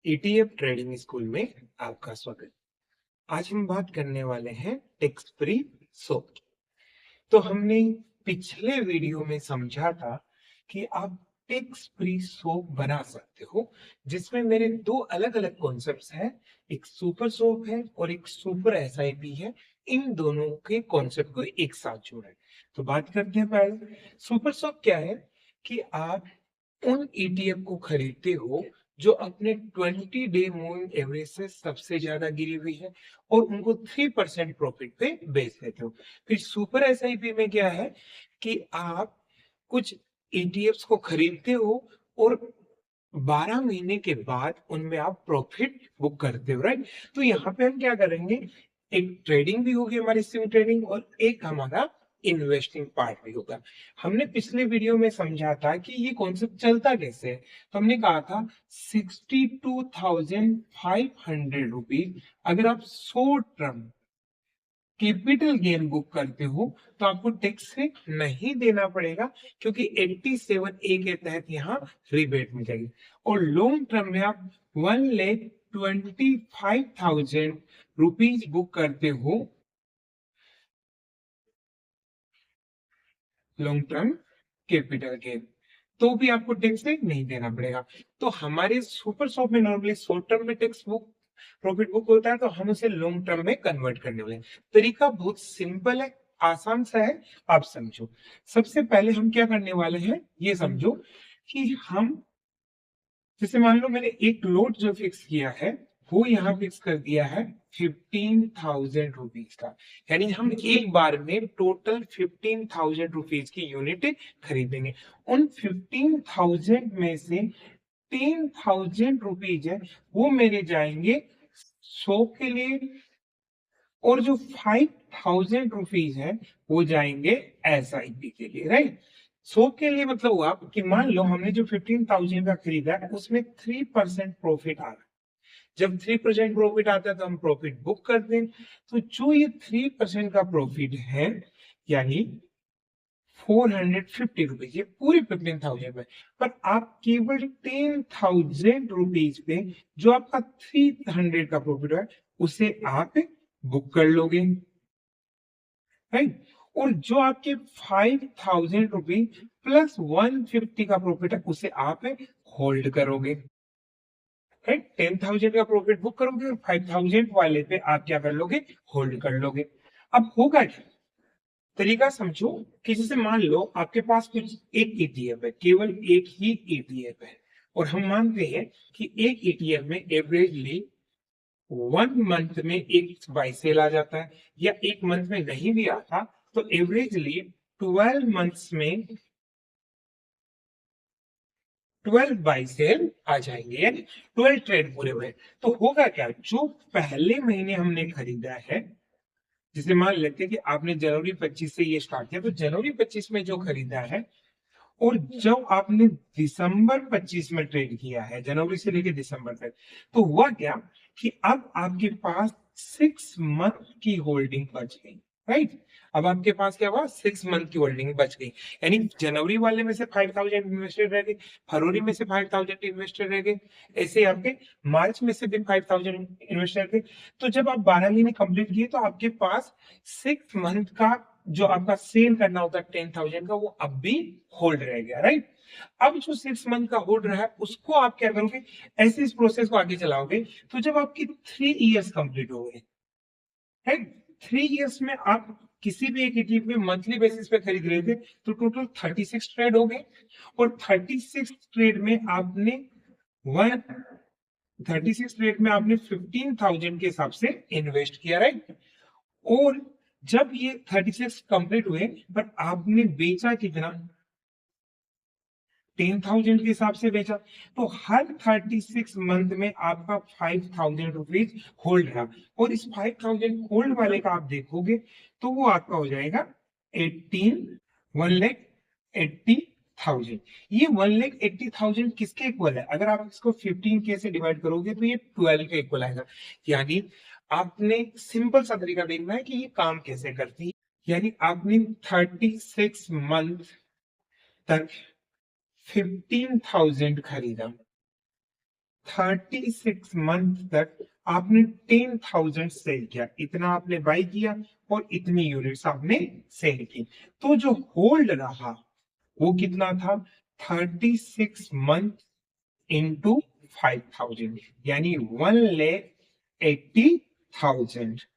ETF trading school में आपका स्वागत। आज हम बात करने वाले हैं टैक्स फ्री सोप की। तो हमने पिछले वीडियो में समझा था कि आप टैक्स फ्री सोप बना सकते हो, जिसमें मेरे दो अलग अलग कॉन्सेप्ट्स हैं। एक सुपर सोप है और एक सुपर एसआईपी है। इन दोनों के कॉन्सेप्ट को एक साथ जोड़ा है। तो बात करते हैं पहले सुपर सोप क्या है। कि आप उन ईटीएफ को खरीदते हो जो अपने 20 डे मूविंग एवरेज से सबसे ज्यादा गिरी हुई है और उनको 3% प्रॉफिट पे बेच देते हो। फिर सुपर एसआईपी में क्या है कि आप कुछ ईटीएफ्स को खरीदते हो और 12 महीने के बाद उनमें आप प्रॉफिट बुक करते हो, राइट। तो यहाँ पे हम क्या करेंगे, एक ट्रेडिंग भी होगी हमारी, स्विंग ट्रेडिंग, और एक हमारा इन्वेस्टिंग पार्ट भी होगा। हमने पिछले वीडियो में समझा था कि ये कॉन्सेप्ट चलता कैसे है। तो हमने कहा था 62,500 रुपीज अगर आप short term capital gain book करते हो तो आपको टैक्स से नहीं देना पड़ेगा, क्योंकि 87A के तहत यहाँ रिबेट मिल जाएगी। और लॉन्ग टर्म में आप 1,25,000 रुपीज बुक करते हो, लॉन्ग टर्म कैपिटल गेन, तो भी आपको टैक्स नहीं देना पड़ेगा। तो हमारे सुपर शॉप में नॉर्मली शॉर्ट टर्म में टैक्स बुक प्रॉफिट बुक होता है, तो हम उसे लॉन्ग टर्म में कन्वर्ट करने वाले हैं। तरीका बहुत सिंपल है, आसान सा है, आप समझो। सबसे पहले हम क्या करने वाले हैं ये समझो कि हम, जैसे मान लो मैंने एक लोड जो फिक्स किया है वो यहाँ फिक्स कर दिया है 15,000 रुपीज का। यानी हम एक बार में टोटल 15,000 रुपीज की यूनिट खरीदेंगे। उन 15,000 में से 10,000 रुपीज है वो मेरे जाएंगे शॉप के लिए, और जो 5,000 रुपीज है वो जाएंगे एसआईपी के लिए, राइट। सो के लिए मतलब हुआ कि मान लो हमने जो 15,000 का खरीदा है उसमें 3% प्रॉफिट आ रहा है। जब 3% प्रॉफिट आता है तो हम प्रॉफिट बुक कर दें। तो जो ये 3% का प्रॉफिट है, यानी 450 रुपीज, ये पूरी 15,000 में, पर आप केवल 10,000 रुपीज पे जो आपका 300 का प्रॉफिट है उसे आप बुक कर लोगे, राइट। और जो आपके 5,000 रुपीज प्लस 150 का प्रॉफिट है उसे आप होल्ड करोगे, राइट। 10,000 का प्रॉफिट बुक करोगे और 5,000 वाले पे आप क्या कर लोगे, होल्ड कर लोगे। अब होगा क्या, तरीका समझो। कि जैसे मान लो आपके पास कुछ एक ईटीएफ है, केवल एक ही ईटीएफ है, और हम मानते हैं कि एक ईटीएफ में एवरेजली 1 मंथ में एक बाई सेल आ जाता है, या एक मंथ में नहीं भी आता तो एवरेजली 12 मंथ्स में 12 बाई सेल आ जाएंगे, यानी 12 ट्रेड पूरे हुए। तो होगा क्या, जो पहले महीने हमने खरीदा है, जैसे मान लेते हैं कि आपने जनवरी 25 से ये स्टार्ट किया, तो जनवरी 25 में जो खरीदा है, और जब आपने दिसंबर 25 में ट्रेड किया है, जनवरी से लेकर दिसंबर तक, तो हुआ क्या कि अब आपके पास 6 मंथ की होल्डिंग बच गई, राइट। अब आपके पास क्या हुआ, 6 मंथ की होल्डिंग बच गई। यानी जनवरी वाले में से 5,000 इन्वेस्टेड रह गए, फरवरी में से 5,000 इन्वेस्टेड रह गए, ऐसे आपके मार्च में से भी 5,000 इन्वेस्टेड रह गए। तो जब आप 12 महीने कंप्लीट किए तो आपके पास 6 मंथ का जो आपका सेल करना होता है 10,000 का, वो अब भी होल्ड रह गया, राइट। अब जो 6 मंथ का होल्ड रहा है उसको आप क्या करोगे, ऐसे इस प्रोसेस को आगे चलाओगे। तो जब आपकी 3 इयर्स कंप्लीट हो गए, राइट, 3 इयर्स में आप किसी भी एक ईटीएफ में मंथली बेसिस पे खरीद रहे थे, तो टोटल 36 ट्रेड हो गए। और 36 ट्रेड में आपने वन 36 ट्रेड में आपने 15,000 के हिसाब से इन्वेस्ट किया, राइट। और जब ये 36 कंप्लीट हुए, पर आपने बेचा कितना, 10,000 के हिसाब से बेचा। तो हर 36 मंथ में आपका 5,000 रुपीज होल्ड रहा, और इस 5,000 होल्ड वाले का आप देखोगे तो वो आपका हो जाएगा 1,80,000। ये 1,80,000 किसके इक्वल है, अगर आप इसको 15K से डिवाइड करोगे तो ये 12 के इक्वल आएगा। यानी आपने सिंपल सा तरीका देखना है कि ये काम कैसे करती है। यानी आपने 36 मंथ तक 15,000 खरीदा, 36 मंथ तक आपने 10,000 सेल किया, इतना आपने बाई किया और इतनी यूनिट्स आपने सेल की, तो जो होल्ड रहा वो कितना था? 36 मंथ इंटू 5,000, यानी 1,80,000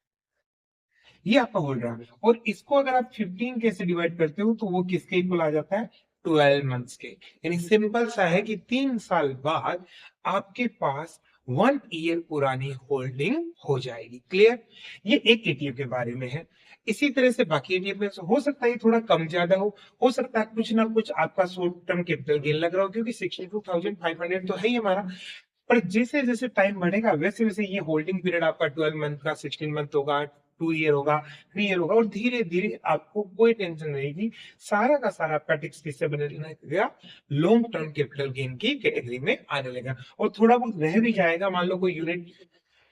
ये आपका होल्ड रहा। और इसको अगर आप 15 कैसे डिवाइड करते हो तो वो किसके इक्वल आ जाता है? 12 मंथ्स के। यानी सिंपल सा है कि 3 साल बाद आपके पास 1 ईयर पुरानी होल्डिंग हो जाएगी। क्लियर? ये एक एटीएफ के बारे में है। इसी तरह से बाकी एटीएफ में हो सकता है थोड़ा कम ज्यादा हो सकता है कुछ ना कुछ आपका शॉर्ट टर्म कैपिटल गेन लग रहा हो, क्योंकि 62,500 तो है ही हमारा। पर जैसे जैसे टाइम बढ़ेगा वैसे वैसे ये होल्डिंग पीरियड आपका 12 मंथ का, 16 मंथ होगा, 2 ईयर होगा, 3 ईयर होगा, और धीरे धीरे आपको कोई टेंशन नहीं रहेगी। सारा का सारा आपका टैक्स किससे बने लगेगा? लॉन्ग टर्म कैपिटल गेन की कैटेगरी में आने लगेगा। और थोड़ा बहुत रह भी जाएगा, मान लो कोई यूनिट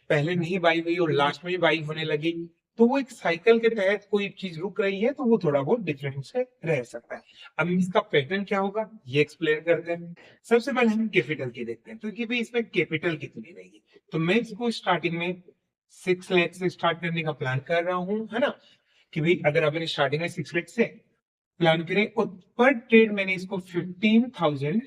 पहले नहीं बाई हुई और लास्ट में बाई होने लगी, तो वो एक साइकिल के तहत कोई चीज रुक रही है तो वो थोड़ा बहुत डिफरेंस से रह सकता है। अब इसका पैटर्न क्या होगा ये एक्सप्लेन करते हैं। सबसे पहले हम कैपिटल की देखते हैं, तो कि भाई इसमें कैपिटल कितनी रहेगी। तो मैं इसको स्टार्टिंग में 6 लाख से स्टार्ट करने का प्लान कर रहा हूँ, है ना, कि भाई अगर आपने स्टार्टिंग में 6 लाख से प्लान करें और पर ट्रेड मैंने इसको 15,000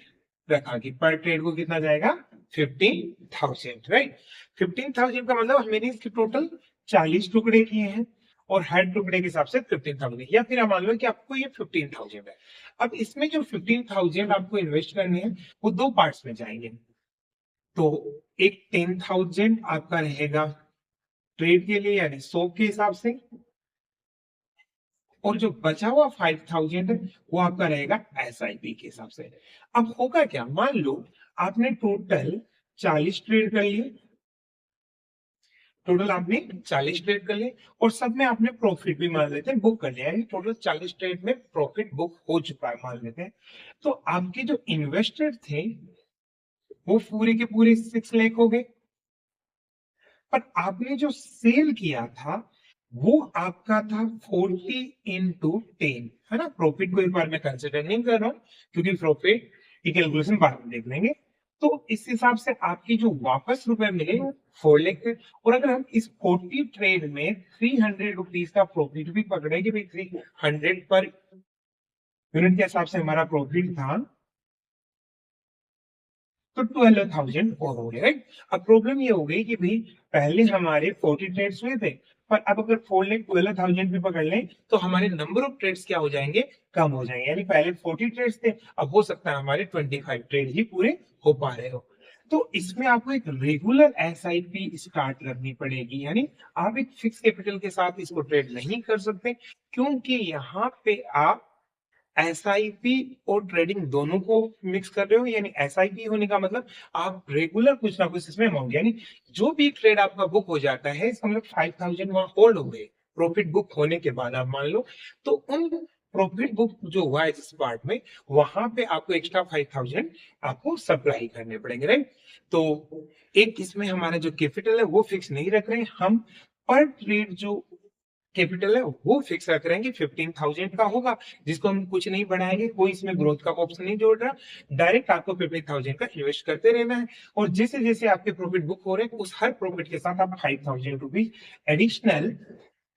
रखा कि पर ट्रेड को कितना जाएगा? 15,000, राइट। 15,000 का मतलब मैंने इसके टोटल 40 टुकड़े किए हैं और हर टुकड़े के हिसाब से 15,000, या फिर आप मान लो कि आपको ये 15,000 है। अब इसमें जो 15,000 आपको इन्वेस्ट करने हैं वो दो पार्ट्स में जाएंगे। तो एक 10,000 आपका रहेगा ट्रेड के लिए, यानी 100 के हिसाब से, और जो बचा हुआ 5,000 है वो आपका रहेगा एसआईपी के हिसाब से। अब होगा क्या, मान लो आपने टोटल 40 ट्रेड कर लिए, टोटल आपने 40 ट्रेड कर लिए और सब में आपने प्रॉफिट भी मान लेते हैं बुक कर लिया, यानी टोटल 40 ट्रेड में प्रॉफिट बुक हो चुका है मान लेते हैं। तो आपके जो इन्वेस्टेड थे वो पूरे के पूरे 6 लाख हो गए, पर आपने जो सेल किया था वो आपका था 40 into 10, है ना। प्रॉफिट को एक बार मैं कंसिडर नहीं कर रहा हूं क्योंकि प्रॉफिट की कैलकुलेशन बाद में देख लेंगे। तो इस हिसाब से आपकी जो वापस रुपए मिले 4 लाख थे। और अगर हम इस 40 ट्रेड में 300 रुपीज का प्रॉफिट भी पकड़े कि भाई 300 पर यूनिट के हिसाब से हमारा प्रॉफिट था, तो 12,000 और हो गए, राइट। अब प्रॉब्लम ये हो गई कि भाई पहले हमारे 40 ट्रेड्स हुए थे, पर अब अगर 4,12,000 भी पकड़ लें तो हमारे नंबर ऑफ ट्रेड्स क्या हो जाएंगे? कम हो जाएंगे। यानी पहले 40 ट्रेड्स थे, अब हो सकता है हमारे 25 ट्रेड ही पूरे हो पा रहे हो। तो इसमें आपको एक रेगुलर एसआईपी स्टार्ट करनी पड़ेगी, यानी आप एक फिक्स कैपिटल के साथ इसको ट्रेड नहीं कर सकते, क्योंकि यहाँ पे आप एसआईपी और ट्रेडिंग दोनों को मिक्स कर रहे हो। यानी एसआईपी होने का मतलब आप रेगुलर कुछ ना कुछ इसमें अमाउंट, यानी जो भी ट्रेड आपका बुक हो जाता है इसका मतलब 5,000 वहां होल्ड हो गए प्रॉफिट बुक होने के बाद, आप मान लो। तो उन प्रॉफिट बुक जो हुआ है जिस पार्ट में, वहां पे आपको एक्स्ट्रा 5,000 आपको सप्लाई करने पड़ेंगे, राइट। तो एक इसमें हमारा जो कैपिटल है वो फिक्स नहीं रख रहे हैं हम, पर ट्रेड जो कैपिटल है वो फिक्स रख रहे हैं कि 15,000 का होगा, जिसको हम कुछ नहीं बढ़ाएंगे, कोई इसमें ग्रोथ का ऑप्शन नहीं जोड़ रहा, डायरेक्ट आपको 15,000 का इन्वेस्ट करते रहना है। और जैसे जैसे आपके प्रॉफिट बुक हो रहे हैं उस हर प्रॉफिट के साथ आप 5,000 रुपीज एडिशनल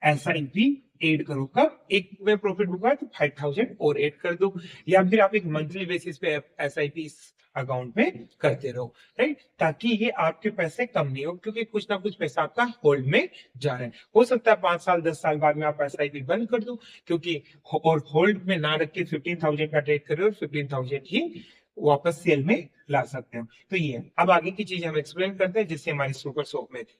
एसआईपी एड करो। कब? एक में प्रॉफिट बुक है तो 5,000 और एड कर दो, या फिर आप एक मंथली बेसिस पे एसआईपी अकाउंट में करते रहो, राइट, ताकि ये आपके पैसे कम नहीं हो, क्योंकि कुछ ना कुछ पैसा आपका होल्ड में जा रहा है। हो सकता है 5 साल 10 साल बाद में आप एसआईपी बंद कर दो, क्योंकि और होल्ड में ना रख के 15,000 का ट्रेड करो और 15,000 ही वापस सेल में ला सकते हो। तो ये अब आगे की चीज हम एक्सप्लेन करते हैं जिससे हमारी सुपर शॉप में थी।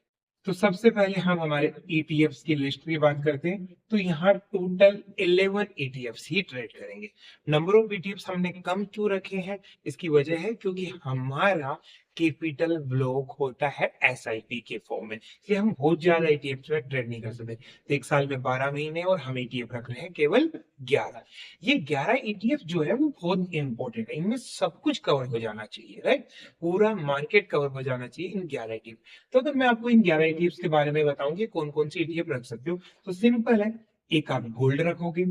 तो सबसे पहले हम हमारे ईटीएफ्स की लिस्ट की बात करते हैं। तो यहाँ टोटल 11 ईटीएफ्स ही ट्रेड करेंगे। नंबर ऑफ ईटीएफ्स हमने कम क्यों रखे हैं? इसकी वजह है क्योंकि हमारा कैपिटल ब्लॉक होता है एसआईपी के फॉर्म में, इसलिए हम बहुत ज्यादा ईटीएफ में ट्रेड नहीं कर सकते। तो एक साल में 12 महीने और हम ईटीएफ रख रहे हैं केवल 11। ये 11 ईटीएफ जो है वो बहुत इंपॉर्टेंट है, इनमें सब कुछ कवर हो जाना चाहिए, राइट। पूरा मार्केट कवर हो जाना चाहिए इन 11 ईटीएफ। तो अगर मैं आपको इन 11 ईटीएफ के बारे में बताऊं कि कौन कौन सी ईटीएफ रख सकते हो, तो सिंपल है, एक आप गोल्ड रखोगे,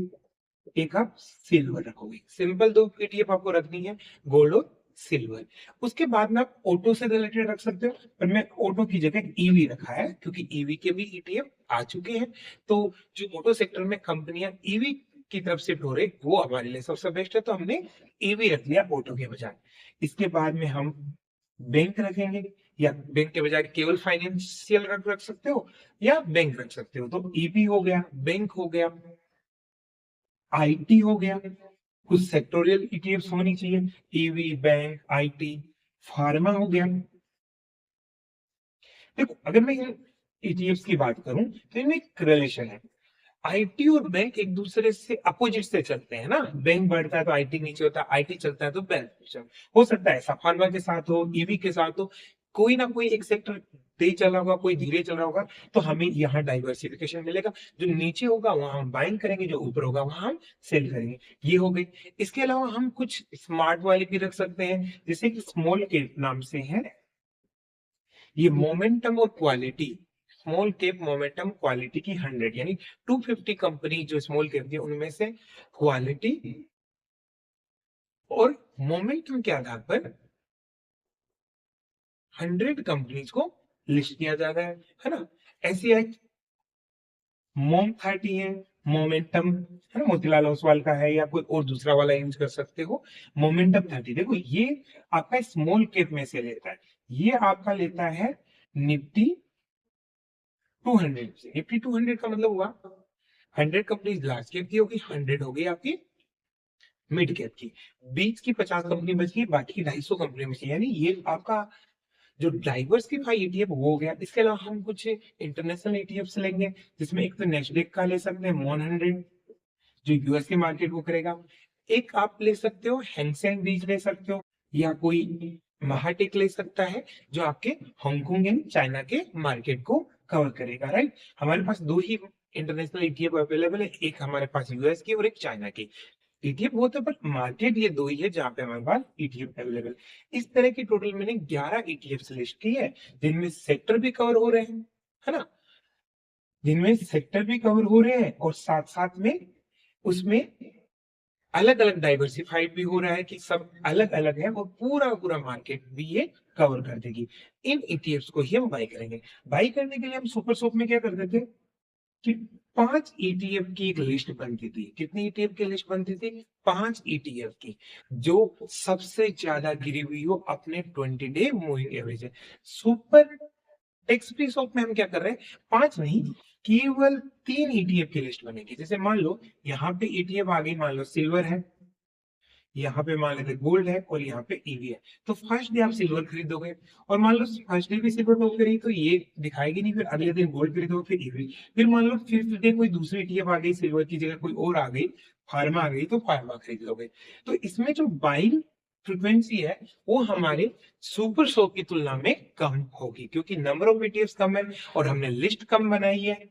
एक आप सिल्वर रखोगे। सिंपल दो ईटीएफ आपको रखनी है, गोल्ड और सिल्वर। उसके बाद में आप ऑटो से रिलेटेड रख सकते हो, पर मैं ऑटो की जगह ईवी रखा है क्योंकि ईवी के भी ईटीएफ आ चुके हैं। तो जो ऑटो सेक्टर में कंपनियां ईवी की तरफ शिफ्ट हो रही वो हमारे लिए सबसे बेस्ट है, तो हमने ईवी रख लिया ऑटो के बजाय। इसके बाद में हम बैंक रखेंगे, या बैंक के बजाय केवल फाइनेंशियल रख सकते हो या बैंक रख सकते हो। तो ईवी हो गया, बैंक हो गया, आईटी हो गया, कुछ सेक्टोरियल ईटीएफ्स होनी चाहिए, ईवी, बैंक, आईटी, फार्मा हो गया। देखो अगर मैं ईटीएफ्स की बात करूं तो इनमें एक रिलेशन है। आईटी और बैंक एक दूसरे से अपोजिट से चलते हैं ना, बैंक बढ़ता है तो आईटी नीचे होता है, आईटी चलता है तो बैंक नीचे। हो सकता है ऐसा फार्मा के साथ हो, ईवी के साथ हो, कोई ना कोई एक सेक्टर तेज चला होगा, कोई धीरे चल रहा होगा, तो हमें यहाँ डाइवर्सिफिकेशन मिलेगा। जो नीचे होगा वहां हम बाइंग करेंगे, जो ऊपर होगा वहां हम सेल करेंगे। ये हो गई। इसके अलावा हम कुछ स्मार्ट वाले भी रख सकते हैं, जैसे कि स्मॉल कैप नाम से है ये, मोमेंटम और quality. Small cap momentum quality की 100, यानी 250 कंपनी जो स्मॉल कैप थी उनमें से क्वालिटी और मोमेंटम के आधार पर 100 कंपनीज को लिस्ट किया जा रहा है ना। ऐसी है मोम 30 है, मोमेंटम है ना, मोतीलाल ओसवाल का है, या कोई और दूसरा वाला यूज कर सकते हो। मोमेंटम 30 देखो ये आपका स्मॉल कैप में से लेता है, ये आपका लेता है निफ्टी 200 से। निफ्टी 200 का मतलब हुआ 100 कंपनीज लार्ज कैप की होगी, 100 होगी आपकी मिड कैप की, बीच की 50 कंपनी बची, बाकी 250 कंपनी बची, यानी ये आपका जो डाइवर्सिफाई ईटीएफ हो गया। इसके अलावा हम कुछ इंटरनेशनल ईटीएफ लेंगे, जिसमें एक तो नेस्डेक का ले सकते हैं मॉन 100 जो यूएस के मार्केट को करेगा, एक आप ले सकते हो हैंगसेंग बीज ले सकते हो, या कोई महाटेक ले सकता है जो आपके हांगकांग एंड चाइना के मार्केट को कवर करेगा, राइट। हमारे पास दो ही इंटरनेशनल ईटीएफ अवेलेबल है, एक हमारे पास यूएस की और एक चाइना की। ईटीएफ होता है पर मार्केट ये दो ही है जहां पे हमारे पास ईटीएफ अवेलेबल। इस तरह की टोटल मैंने 11 ईटीएफ लिस्ट की है, जिनमें सेक्टर भी कवर हो रहे हैं, है ना, जिनमें सेक्टर भी कवर हो रहे हैं और साथ साथ में उसमें अलग अलग डाइवर्सिफाइड भी हो रहा है कि सब अलग अलग है, और पूरा पूरा मार्केट भी ये कवर कर देगी। इन ईटीएफ्स को ही हम बाई करेंगे। बाई करने के लिए हम सुपर सोप में क्या करते थे कि 5 ईटीएफ की एक लिस्ट बनती थी। कितनी ईटीएफ की लिस्ट बनती थी? 5 ईटीएफ की, जो सबसे ज्यादा गिरी हुई हो अपने 20 डे मूविंग एवरेज है। सुपर टेक्स फ्री शॉप में हम क्या कर रहे हैं, 5 नहीं, केवल 3 ईटीएफ की लिस्ट बनेगी। जैसे मान लो यहाँ पे ईटीएफ आ गई, मान लो सिल्वर है, यहाँ पे मान लेते गोल्ड है, और यहाँ पे ईवी है। तो फर्स्ट डे आप सिल्वर खरीदोगे, और मान लो फर्स्ट डे भी सिल्वर टॉप करी तो ये दिखाएगी नहीं, फिर अगले दिन गोल्ड खरीदोगे, फिर ईवी। फिर मान लो फिफ्थ डे कोई दूसरी ईटीएफ आ गई, सिल्वर की जगह कोई और आ गई, फार्मा आ गई, तो फार्मा खरीद लोगे। तो इसमें जो बाइंग फ्रिक्वेंसी है वो हमारे सुपर शॉप की तुलना में कम होगी, क्योंकि नंबर ऑफ ईटीएफ कम है और हमने लिस्ट कम बनाई है,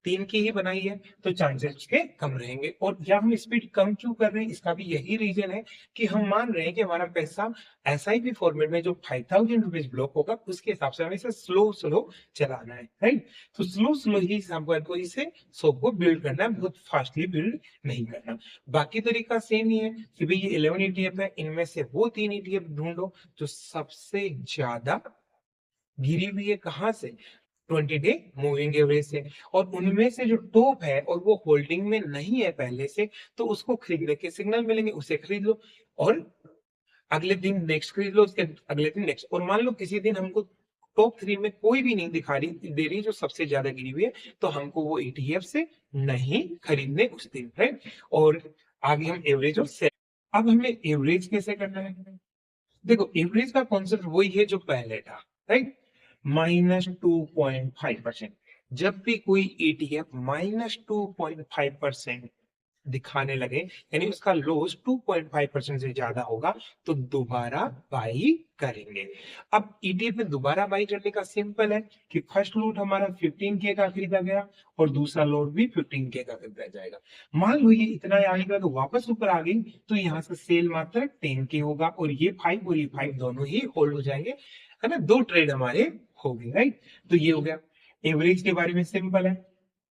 3 की ही बनाई है, तो चांसेस उसके कम रहेंगे। और या हम स्पीड कम क्यों कर रहे हैं, इसका भी यही रीजन है कि हम मान रहे हैं कि हमारा पैसा एसआईपी फॉर्मेट में जो 5000 रुपीज ब्लॉक होगा उसके हिसाब से हमें इसे स्लो स्लो चलाना है, राइट। तो स्लो स्लो ही हमको इसे शॉप को बिल्ड करना है, बहुत फास्टली बिल्ड नहीं करना। बाकी तरीका सेम ही है कि भाई ये 11 ईटीएफ है, इनमें से वो 3 ईटीएफ ढूंढो जो सबसे ज्यादा गिरी हुई है, कहां से, 20 डे मूविंग एवरेज से, और उनमें से जो टॉप है और वो होल्डिंग में नहीं है पहले से, तो उसको खरीदने के सिग्नल मिलेंगे, उसे खरीद लो, और अगले दिन नेक्स्ट खरीद लो, उसके अगले दिन नेक्स्ट। और मान लो किसी दिन हमको टॉप 3 में कोई भी नहीं दिखा रही दे रही जो सबसे ज्यादा गिरी हुई है, तो हमको वो ईटीएफ से नहीं खरीदने उस दिन, राइट। और आगे हम एवरेज और सेट। अब हमें एवरेज कैसे करना है? देखो एवरेज का कॉन्सेप्ट वही है जो पहले था, राइट, -2.5%। जब भी कोई ईटीएफ -2.5% दिखाने लगे, यानी उसका लॉस 2.5% से ज्यादा होगा, तो दोबारा बाई करेंगे। अब ईटीएफ में दोबारा बाई करने का सिंपल है कि फर्स्ट लॉट हमारा 15K का खरीदा गया और दूसरा लॉट भी 15K का खरीदा जाएगा। मान लो ये इतना आएगा तो वापस ऊपर आ गई, तो यहाँ से सेल मात्र 10K होगा, और ये 5 और ये 5 दोनों ही होल्ड हो जाएंगे, है ना, 2 ट्रेड हमारे हो गए, राइट। तो ये हो गया। एवरेज के बारे में सिंपल है।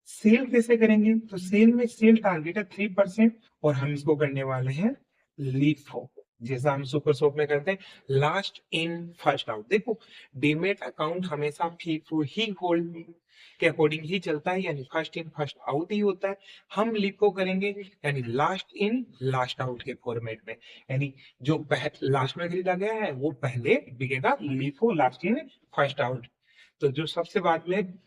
सेल कैसे करेंगे, तो सेल में सेल टारगेट है 3%, और हम इसको करने वाले हैं लीप फॉर। जैसा हम सुपर सोप में करते हैं, लास्ट इन फर्स्ट आउट। देखो डीमेट अकाउंट हमेशा फीफो ही होल्ड के अकॉर्डिंग ही चलता है, यानी फर्स्ट इन फर्स्ट आउट ही होता है। हम लिपो करेंगे यानी लास्ट इन लास्ट आउट के फॉर्मेट में, यानी जो लास्ट में खरीदा गया है वो पहले बिकेगा, lipo last in first out. तो जो सबसे बाद में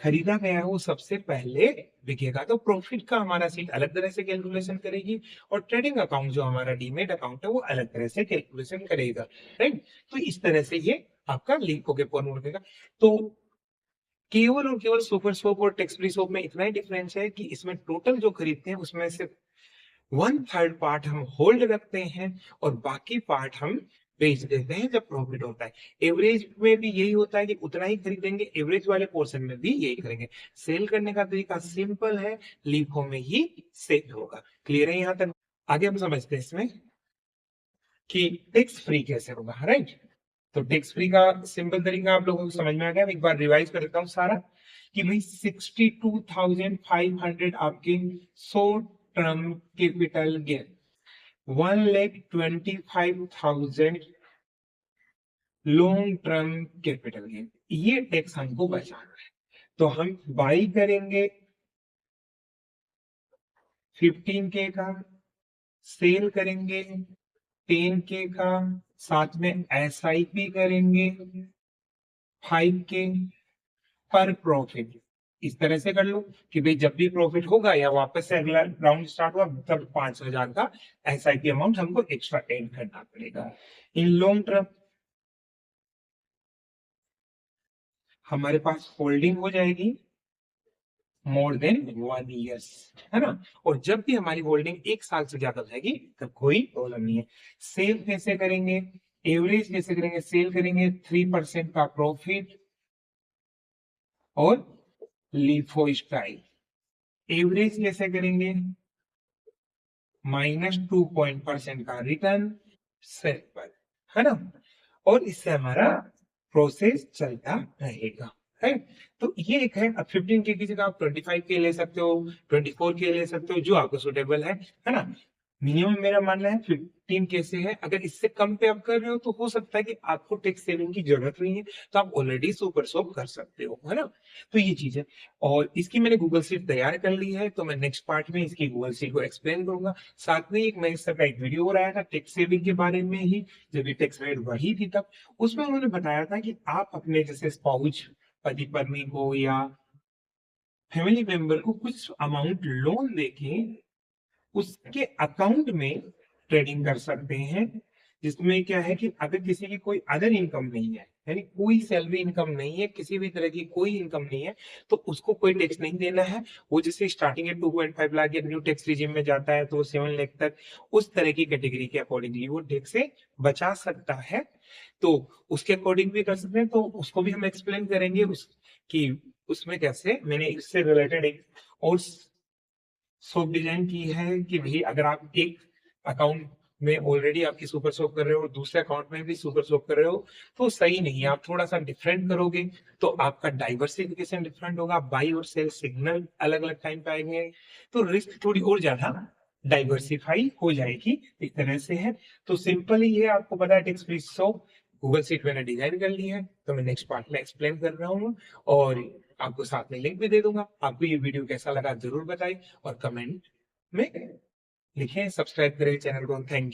खरीदा गया है वो सबसे पहले बिकेगा। तो प्रॉफिट का हमारा सीट अलग तरह से कैलकुलेशन करेगी, और ट्रेडिंग अकाउंट जो हमारा डीमेट अकाउंट है वो अलग तरह से कैलकुलेशन करेगा, राइट। तो इस तरह से ये आपका लिंक होकर फॉर्मूला देगा। तो केवल और केवल सुपर सोप और टैक्स फ्री सोप में इतना ही डिफरेंस है कि इसमें टोटल जो खरीदते हैं उसमें से 1/3 पार्ट हम होल्ड रखते हैं और बाकी पार्ट हम बेच देते हैं जब प्रॉफिट होता है। एवरेज में भी यही होता है कि उतना ही खरीदेंगे, एवरेज वाले पोर्शन में भी यही करेंगे। सेल करने का तरीका सिंपल है, लीफो में ही सेल होगा। क्लियर है यहाँ तक? आगे हम समझते हैं इसमें कि टैक्स फ्री कैसे होगा, राइट। तो टैक्स फ्री का सिंपल तरीका आप लोगों को समझ में आ गया। एक बार रिवाइज कर देता हूँ सारा कि भाई 62,500 आपके short term capital gain, 1,25,000 long term capital gain, ये टैक्स हमको बचाना है। तो हम बाई करेंगे 15K का, सेल करेंगे 10K का, साथ में SIP करेंगे 5K पर प्रॉफिट। इस तरह से कर लो कि भाई जब भी प्रॉफिट होगा या वापस से अगला राउंड स्टार्ट हुआ तब 5,000 का SIP अमाउंट हमको एक्स्ट्रा एड करना पड़ेगा। इन लॉन्ग टर्म हमारे पास होल्डिंग हो जाएगी मोर देन 1 ईयर्स, है ना। और जब भी हमारी होल्डिंग 1 साल से ज्यादा जाएगी तब कोई प्रॉब्लम नहीं है। सेल कैसे करेंगे, एवरेज कैसे करेंगे, सेल करेंगे 3% का प्रॉफिट और लिफो स्टाइल। एवरेज कैसे करेंगे, -2% का रिटर्न सेल पर, है ना। और इससे हमारा प्रोसेस चलता रहेगा, है। तो ये एक है। अब 15K की जगह आप 25K ले सकते हो, 24K ले सकते हो, जो आपको सुटेबल है ना। मिनिमम मेरा मानना है 15K से है। अगर इससे कम पे आप कर रहे हो तो हो सकता है कि आपको टैक्स सेविंग की जरूरत नहीं है, तो आप ऑलरेडी सुपर शॉप कर सकते हो, है ना। तो ये चीज है। और इसकी मैंने गूगल शीट तैयार कर ली है, तो मैं नेक्स्ट पार्ट में इसकी गूगल शीट को एक्सप्लेन करूंगा। साथ में एक मैं का एक वीडियो बनाया था टैक्स सेविंग के बारे में ही, जब ये टैक्स रेट बढ़ी थी तब। उसमें उन्होंने बताया था कि आप अपने जैसे स्पाउस, पति पत्नी को या फैमिली मेंबर को कुछ अमाउंट लोन देके उसके अकाउंट में ट्रेडिंग कर सकते हैं, जिसमें क्या है कि अगर किसी की कोई अदर इनकम नहीं है, यानी कोई सैलरी इनकम नहीं है, किसी भी तरह की कोई इनकम नहीं है, तो उसको कोई टैक्स नहीं देना है। वो जैसे स्टार्टिंग है 2.5 लाख या न्यू टैक्स रिजिम में जाता है तो 7 लाख तक, उस तरह की कैटेगरी के अकॉर्डिंगली वो टैक्स से बचा सकता है। तो उसके अकॉर्डिंग भी कर सकते हैं, तो उसको भी हम एक्सप्लेन करेंगे कि उसमें कैसे मैंने इससे रिलेटेड एक और सोप डिजाइन की है कि भाई अगर आप एक अकाउंट में ऑलरेडी आपकी सुपर सोप कर रहे हो और दूसरे अकाउंट में भी सुपर सोप कर रहे हो तो सही नहीं है। आप थोड़ा सा डिफरेंट करोगे तो आपका डाइवर्सिफिकेशन डिफरेंट होगा, बाई और सेल सिग्नल अलग अलग टाइम पे आएंगे, तो रिस्क थोड़ी और ज्यादा डाइवर्सिफाई हो जाएगी। इस तरह से है। तो सिंपल ही है, आपको पता है tax free soap Google seat मैंने डिजाइन कर ली है, तो मैं नेक्स्ट पार्ट में एक्सप्लेन कर रहा हूँ। और आपको साथ में लिंक भी दे दूंगा। आपको ये वीडियो कैसा लगा जरूर बताइए और कमेंट में लिखें। सब्सक्राइब करें चैनल को। Thank you.